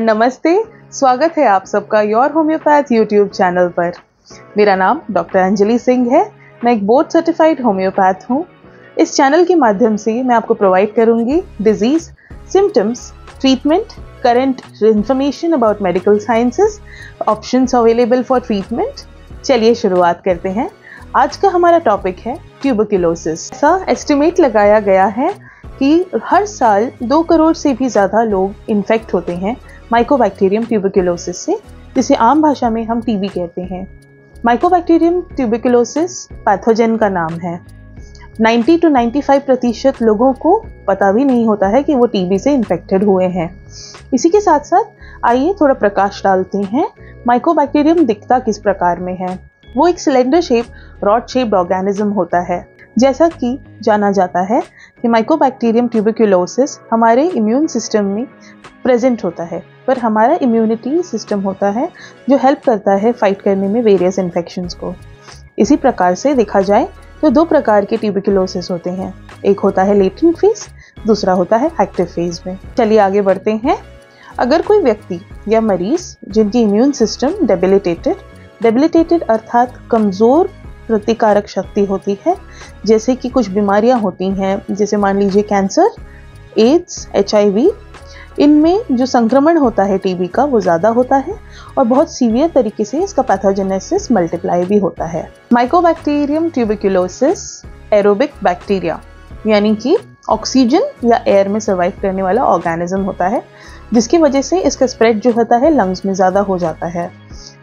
नमस्ते, स्वागत है आप सबका योर होम्योपैथ यूट्यूब चैनल पर। मेरा नाम डॉक्टर अंजलि सिंह है। मैं एक बोर्ड सर्टिफाइड होम्योपैथ हूँ। इस चैनल के माध्यम से मैं आपको प्रोवाइड करूँगी disease, symptoms, treatment, current information about medical sciences, options available for treatment. चलिए शुरुआत करते हैं। आज का हमारा टॉपिक है ट्यूबरक्लोसिस। ऐसा एस्टिमेट लगाया गया है कि हर साल 2 करोड़ से भी ज़्यादा लोग इन्फेक्ट होते हैं माइकोबैक्टीरियम ट्यूबरक्लोसिस से, जिसे आम भाषा में हम टीबी कहते हैं। माइकोबैक्टीरियम ट्यूबरक्लोसिस पैथोजन का नाम है। 90 to 95% लोगों को पता भी नहीं होता है कि वो टीबी से इन्फेक्टेड हुए हैं। इसी के साथ साथ आइए थोड़ा प्रकाश डालते हैं माइकोबैक्टीरियम दिखता किस प्रकार में है। वो एक cylinder shape, rod shaped organism होता है। जैसा कि जाना जाता है कि माइकोबैक्टीरियम ट्यूबरक्लोसिस हमारे इम्यून सिस्टम में प्रेजेंट होता है, पर हमारा इम्यूनिटी सिस्टम होता है जो हेल्प करता है फाइट करने में वेरियस इन्फेक्शंस को। इसी प्रकार से देखा जाए तो 2 प्रकार के ट्यूबरक्लोसिस होते हैं। एक होता है लेटेंट फेज, दूसरा होता है एक्टिव फेज में। चलिए आगे बढ़ते हैं। अगर कोई व्यक्ति या मरीज जिनकी इम्यून सिस्टम डेबिलिटेटेड अर्थात कमज़ोर प्रतिकारक शक्ति होती है, जैसे कि कुछ बीमारियां होती हैं, जैसे मान लीजिए कैंसर, एड्स, HIV, इनमें जो संक्रमण होता है टीबी का वो ज़्यादा होता है और बहुत सीवियर तरीके से इसका पैथोजेनेसिस मल्टीप्लाई भी होता है। माइकोबैक्टीरियम ट्यूबरक्लोसिस एरोबिक बैक्टीरिया यानी कि ऑक्सीजन या एयर में सर्वाइव करने वाला ऑर्गेनिज्म होता है, जिसकी वजह से इसका स्प्रेड जो होता है लंग्स में ज़्यादा हो जाता है।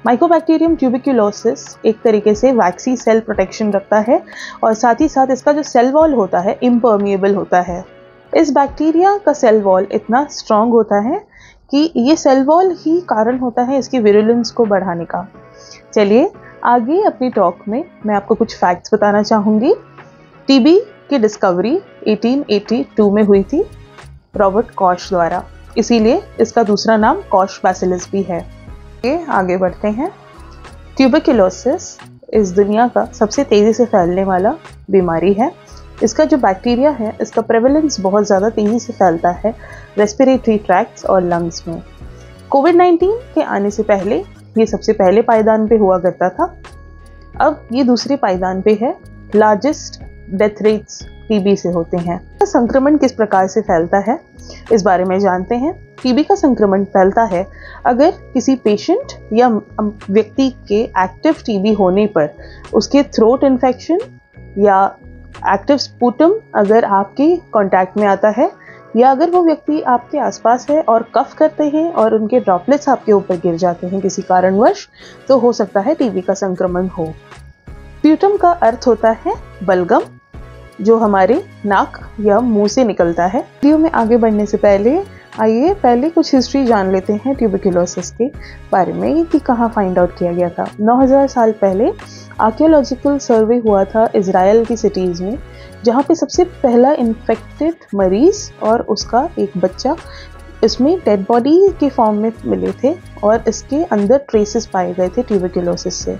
माइकोबैक्टीरियम ट्यूबरक्लोसिस एक तरीके से वैक्सी सेल प्रोटेक्शन रखता है और साथ ही साथ इसका जो सेल वॉल होता है इम्पर्मिएबल होता है। इस बैक्टीरिया का सेल वॉल इतना स्ट्रॉन्ग होता है कि ये सेल वॉल ही कारण होता है इसकी विरुलेंस को बढ़ाने का। चलिए आगे अपनी टॉक में मैं आपको कुछ फैक्ट्स बताना चाहूँगी। टीबी की डिस्कवरी 1882 में हुई थी रॉबर्ट कॉश द्वारा, इसीलिए इसका दूसरा नाम कॉश बैसिलस भी है। आगे बढ़ते हैं। ट्यूबरक्लोसिस इस दुनिया का सबसे तेज़ी से फैलने वाला बीमारी है। इसका जो बैक्टीरिया है इसका प्रेवलेंस बहुत ज़्यादा तेज़ी से फैलता है रेस्पिरेटरी ट्रैक्ट्स और लंग्स में। कोविड-19 के आने से पहले ये सबसे पहले पायदान पे हुआ करता था, अब ये दूसरे पायदान पे है। लार्जेस्ट डेथ रेट्स टीबी से होते हैं। संक्रमण किस प्रकार से फैलता है इस बारे में जानते हैं। टीबी का संक्रमण फैलता है अगर किसी पेशेंट या व्यक्ति के एक्टिव टीबी होने पर उसके थ्रोट इन्फेक्शन या एक्टिव स्पूटम अगर आपके कांटेक्ट में आता है, या अगर वो व्यक्ति आपके आसपास है और कफ करते हैं और उनके ड्रॉपलेट्स आपके ऊपर गिर जाते हैं किसी कारणवश, तो हो सकता है टीबी का संक्रमण हो। स्पूटम का अर्थ होता है बलगम, जो हमारे नाक या मुंह से निकलता है। वीडियो में आगे बढ़ने से पहले आइए पहले कुछ हिस्ट्री जान लेते हैं ट्यूबरक्लोसिस के बारे में कि कहाँ फाइंड आउट किया गया था। 9000 साल पहले आर्कियोलॉजिकल सर्वे हुआ था इजराइल की सिटीज़ में, जहाँ पे सबसे पहला इन्फेक्टेड मरीज और उसका एक बच्चा इसमें डेड बॉडी के फॉर्म में मिले थे और इसके अंदर ट्रेसेस पाए गए थे ट्यूबरक्लोसिस से।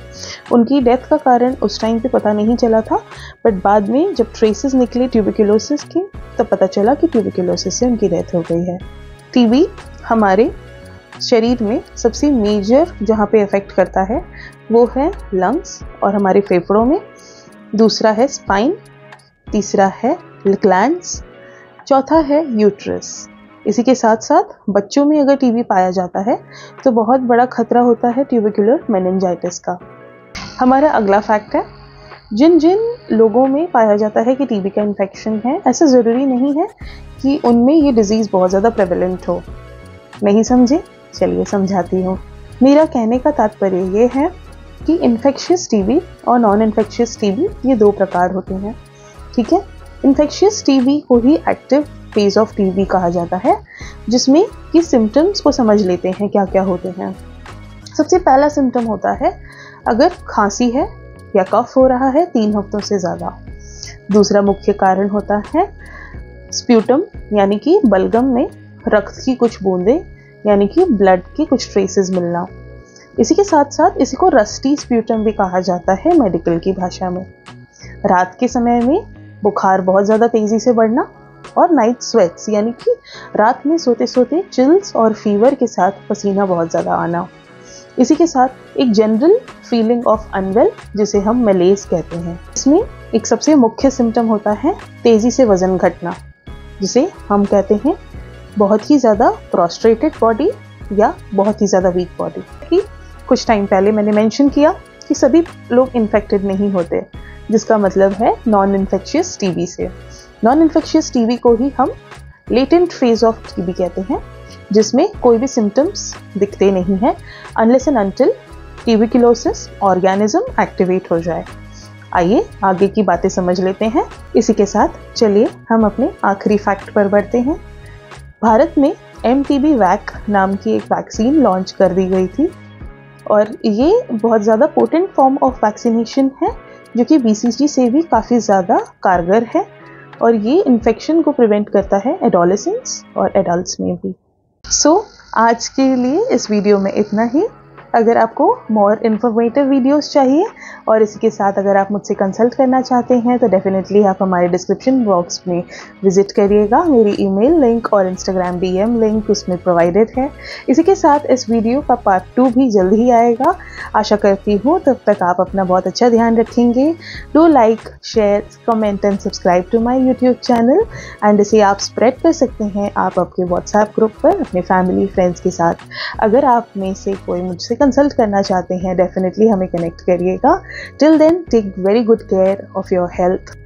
उनकी डेथ का कारण उस टाइम पे पता नहीं चला था, बट बाद में जब ट्रेसेस निकले ट्यूबरक्लोसिस के तब पता चला कि ट्यूबरक्लोसिस से उनकी डेथ हो गई है। टीबी हमारे शरीर में सबसे मेजर जहाँ पे इफेक्ट करता है वो है लंग्स और हमारे फेफड़ों में, दूसरा है स्पाइन, तीसरा है ग्लैंड्स, चौथा है यूट्रस। इसी के साथ साथ बच्चों में अगर टीबी पाया जाता है तो बहुत बड़ा खतरा होता है ट्यूबरकुलर मेनिंजाइटिस का। हमारा अगला फैक्ट है, जिन जिन लोगों में पाया जाता है कि टीबी का इन्फेक्शन है, ऐसा ज़रूरी नहीं है कि उनमें ये डिज़ीज़ बहुत ज़्यादा प्रेवलेंट हो। नहीं समझे? चलिए समझाती हूँ। मेरा कहने का तात्पर्य ये है कि इन्फेक्शियस टीबी और नॉन इन्फेक्शियस टीबी ये 2 प्रकार होते हैं, ठीक है। इन्फेक्शियस टीबी को ही एक्टिव फेज ऑफ टीबी कहा जाता है, जिसमें कि सिम्टम्स को समझ लेते हैं क्या क्या होते हैं। सबसे पहला सिम्टम होता है अगर खांसी है या कफ हो रहा है 3 हफ्तों से ज़्यादा। दूसरा मुख्य कारण होता है स्प्यूटम यानी कि बलगम में रक्त की कुछ बूंदें यानी कि ब्लड के कुछ ट्रेसेस मिलना। इसी के साथ साथ इसी को रस्टी स्प्यूटम भी कहा जाता है मेडिकल की भाषा में। रात के समय में बुखार बहुत ज़्यादा तेज़ी से बढ़ना, और नाइट स्वेट्स यानी कि रात में सोते सोते चिल्स और फीवर के साथ पसीना बहुत ज़्यादा आना। इसी के साथ एक जनरल फीलिंग ऑफ अनवेल जिसे हम मलेज कहते हैं। इसमें एक सबसे मुख्य सिम्टम होता है तेज़ी से वज़न घटना, जिसे हम कहते हैं बहुत ही ज़्यादा प्रोस्ट्रेटेड बॉडी या बहुत ही ज़्यादा वीक बॉडी। कि कुछ टाइम पहले मैंने मेंशन किया कि सभी लोग इन्फेक्टेड नहीं होते, जिसका मतलब है नॉन इन्फेक्शियस टीबी से। नॉन इन्फेक्शियस टीबी को ही हम लेटेंट फेज ऑफ टीबी कहते हैं, जिसमें कोई भी सिम्टम्स दिखते नहीं हैं unless and until tuberculosis organism activate हो जाए। आइए आगे की बातें समझ लेते हैं। इसी के साथ चलिए हम अपने आखिरी फैक्ट पर बढ़ते हैं। भारत में MTB वैक नाम की एक वैक्सीन लॉन्च कर दी गई थी और ये बहुत ज़्यादा पोटेंट फॉर्म ऑफ वैक्सीनेशन है जो कि BCG से भी काफ़ी ज़्यादा कारगर है और ये इन्फेक्शन को प्रिवेंट करता है एडोलेसेंट्स और एडल्ट्स में भी। आज के लिए इस वीडियो में इतना ही। अगर आपको मोर इन्फॉर्मेटिव वीडियोस चाहिए और इसी के साथ अगर आप मुझसे कंसल्ट करना चाहते हैं तो डेफिनेटली आप हमारे डिस्क्रिप्शन बॉक्स में विजिट करिएगा। मेरी ईमेल लिंक और इंस्टाग्राम DM लिंक उसमें प्रोवाइडेड है। इसी के साथ इस वीडियो का पार्ट 2 भी जल्द ही आएगा। आशा करती हूँ तब तक आप अपना बहुत अच्छा ध्यान रखेंगे। Do like, share, comment and subscribe to my YouTube channel and इसे आप स्प्रेड कर सकते हैं आप आपके व्हाट्सएप ग्रुप पर अपने फैमिली फ्रेंड्स के साथ। अगर आप में से कोई मुझसे कंसल्ट करना चाहते हैं डेफिनेटली हमें कनेक्ट करिएगा। Till then take very good care of your health.